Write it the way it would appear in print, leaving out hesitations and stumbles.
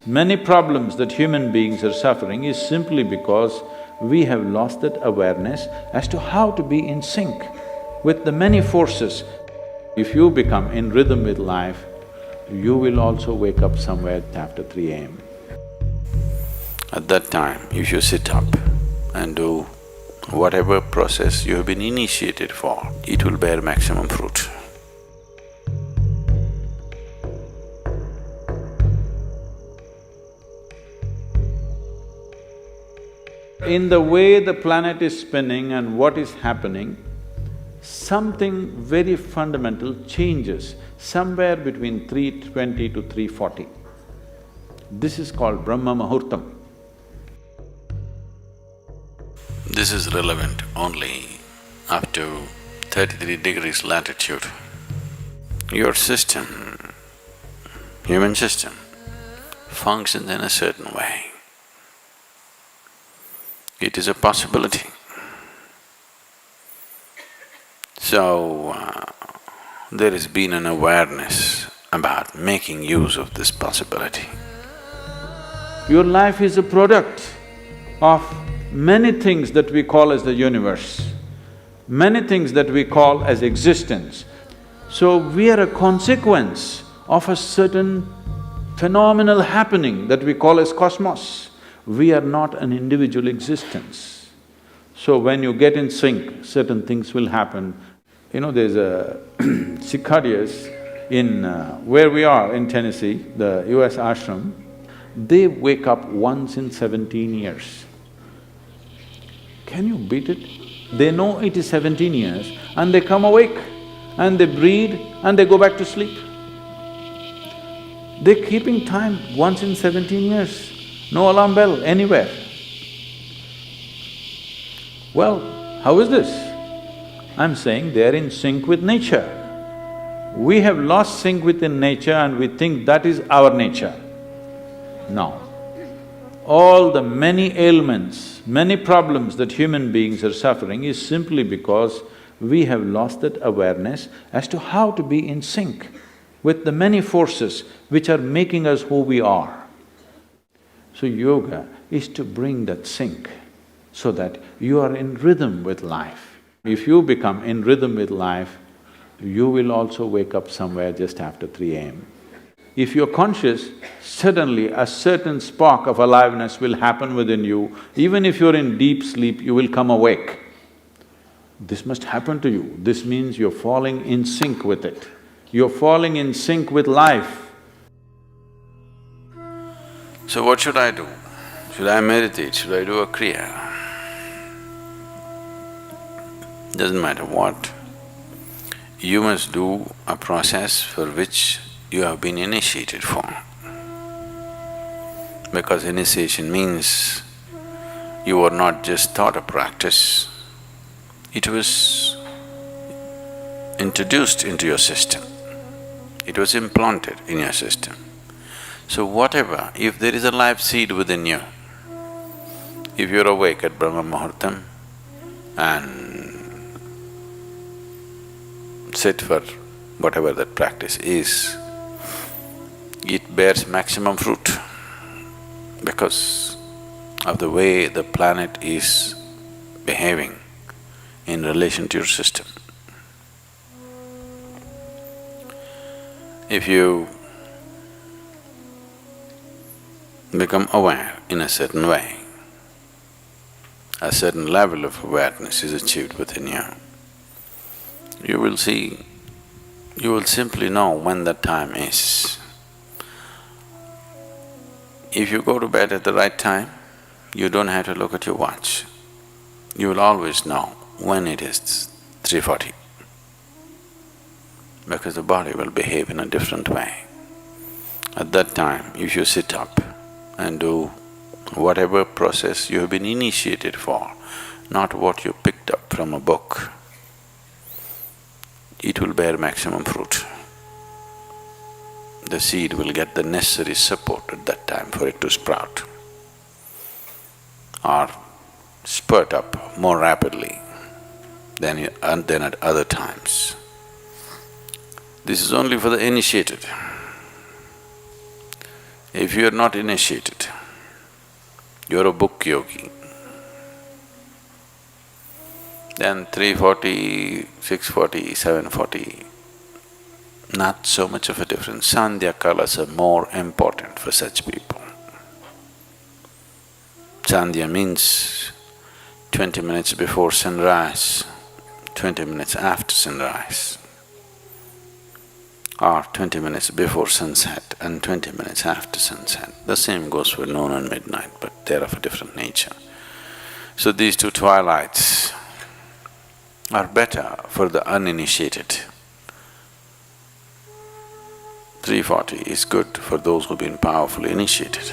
Many problems that human beings are suffering is simply because we have lost that awareness as to how to be in sync with the many forces. If you become in rhythm with life, you will also wake up somewhere after 3 a.m. At that time, if you sit up and do whatever process you have been initiated for, it will bear maximum fruit. In the way the planet is spinning and what is happening, something very fundamental changes somewhere between 3:20 to 3:40. This is called Brahma Muhurtam. This is relevant only up to 33 degrees latitude. Your system, human system, functions in a certain way. It is a possibility. So, there has been an awareness about making use of this possibility. Your life is a product of many things that we call as the universe, many things that we call as existence. So, we are a consequence of a certain phenomenal happening that we call as cosmos. We are not an individual existence. So when you get in sync, certain things will happen. You know, there's a Sikharias in where we are in Tennessee, the US ashram, they wake up once in 17 years. Can you beat it? They know it is 17 years and they come awake and they breathe and they go back to sleep. They're keeping time once in 17 years. No alarm bell anywhere. Well, how is this? I'm saying they're in sync with nature. We have lost sync within nature and we think that is our nature. No. All the many ailments, many problems that human beings are suffering is simply because we have lost that awareness as to how to be in sync with the many forces which are making us who we are. So yoga is to bring that sync so that you are in rhythm with life. If you become in rhythm with life, you will also wake up somewhere just after 3 a.m. If you're conscious, suddenly a certain spark of aliveness will happen within you. Even if you're in deep sleep, you will come awake. This must happen to you. This means you're falling in sync with it. You're falling in sync with life. So what should I do? Should I meditate? Should I do a kriya? Doesn't matter what. You must do a process for which you have been initiated for. Because initiation means you were not just taught a practice, it was introduced into your system, it was implanted in your system. So whatever, if there is a life seed within you, if you're awake at Brahma Muhurtam and sit for whatever that practice is, it bears maximum fruit because of the way the planet is behaving in relation to your system. If you become aware in a certain way, a certain level of awareness is achieved within you, you will see, you will simply know when that time is. If you go to bed at the right time, you don't have to look at your watch. You will always know when it is 3:40, because the body will behave in a different way. At that time, if you sit up and do whatever process you have been initiated for, not what you picked up from a book, it will bear maximum fruit. The seed will get the necessary support at that time for it to sprout or spurt up more rapidly than at other times. This is only for the initiated. If you are not initiated, you are a book yogi, then 340, 640, 740, not so much of a difference. Sandhya kalas are more important for such people. Sandhya means 20 minutes before sunrise, 20 minutes after sunrise, or 20 minutes before sunset and 20 minutes after sunset. The same goes for noon and midnight, but they're of a different nature. So these two twilights are better for the uninitiated. 340 is good for those who've been powerfully initiated.